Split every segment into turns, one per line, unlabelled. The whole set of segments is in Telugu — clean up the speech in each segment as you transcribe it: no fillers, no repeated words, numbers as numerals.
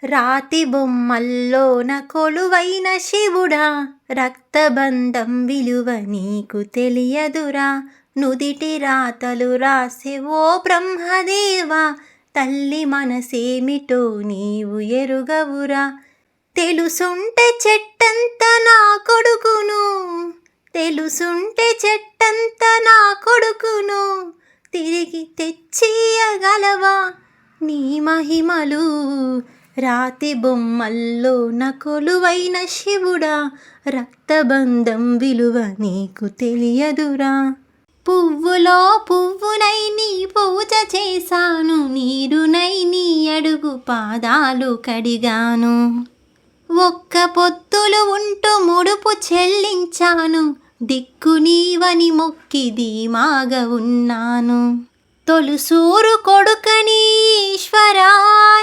రాతి బొమ్మల్లోన కొలువైన శివుడా, రక్తబంధం విలువ నీకు తెలియదురా. నుదిటి రాతలు రాసే ఓ బ్రహ్మదేవా, తల్లి మనసేమిటో నీవు ఎరుగవురా. తెలుసుంటే చెట్టంత నా కొడుకును, తెలుసుంటే చెట్టంత నా కొడుకును, తిరిగి తెచ్చియగలవా నీ మహిమలు. రాతి బొమ్మల్లోన కొలువైన శివుడా, రక్తబంధం విలువ నీకు తెలియదురా. పువ్వులో పువ్వునై నీ పూజ చేశాను, నీరునై నీ అడుగు పాదాలు కడిగాను. ఒక్క పొత్తులు ఉంటూ ముడుపు చెల్లించాను, దిక్కు నీవని మొక్కి ధీమాగా ఉన్నాను. తొలుసూరు కొడుకని ఈశ్వరా,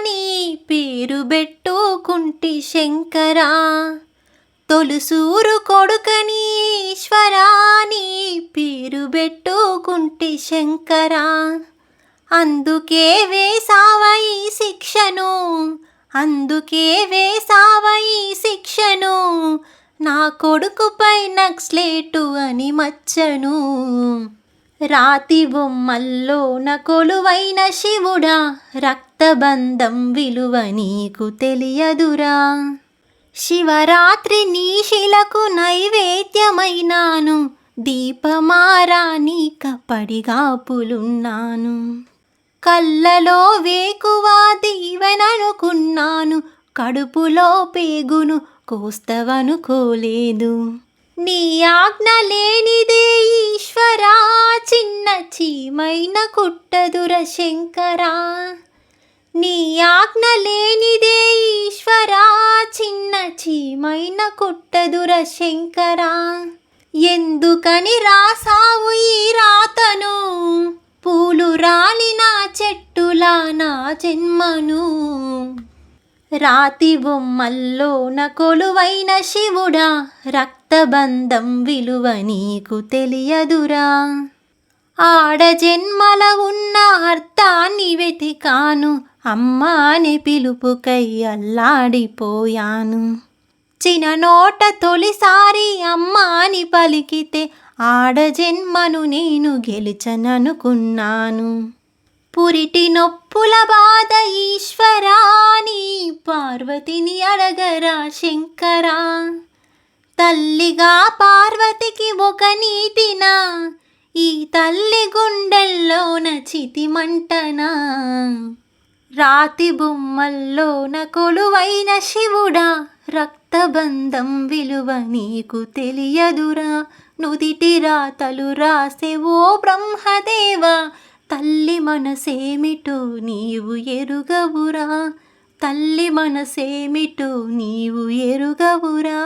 నీ పేరు పెట్టుకుంటి శంకరా. తొలుసూరు కొడుకని ఈశ్వరా, నీ పేరు పెట్టుకుంటి శంకరా. అందుకే వేసావ ఈ శిక్షను, అందుకే వేసావ ఈ శిక్షను, నా కొడుకుపై నక్స్లేటు అని మచ్చను. రాతి బొమ్మల్లోన కొలువైన శివుడా, రక్తబంధం విలువ నీకు తెలియదురా. శివరాత్రి నీ శిలకు నైవేద్యమైనాను, దీపమారాని కపడిగాపులున్నాను. కళ్ళలో వేకువా దీవెననుకున్నాను, కడుపులో పేగును కోస్తవనుకోలేదు. నీ ఆజ్ఞ లేనిదే ఈశ్వరా, చిన్న చీమైన కుట్టదుర శంకరా. నీ ఆజ్ఞ లేనిదే ఈశ్వరా, చిన్న చీమైన కుట్టదుర శంకరా. ఎందుకని రాసావు ఈ రాతను, పూలు రాలిన చెట్టులా నా జన్మను. రాతి బొమ్మల్లోన కొలువైన శివుడా, రక్తబంధం విలువ నీకు తెలియదురా. ఆడజన్మల ఉన్న అర్థాన్ని వెతికాను, అమ్మా అని పిలుపుకై అల్లాడిపోయాను. చిన్ననోట తొలిసారి అమ్మా అని పలికితే ఆడజన్మను నేను గెలిచననుకున్నాను. పురిటి నొప్పుల బాధ ఈశ్వరా, నీ పార్వతిని అడగరా శంకరా. తల్లిగా పార్వతికి ఒక నీతినా, ఈ తల్లి గుండెల్లోన చితిమంటనా. రాతి బొమ్మల్లోన కొలువైన శివుడా, రక్తబంధం విలువ నీకు తెలియదురా. నుదిటి రాతలు రాసే ఓ బ్రహ్మదేవా, తల్లి మనసేమిటో నీవు ఎరుగవురా. తల్లి మనసేమిటో నీవు ఎరుగవురా.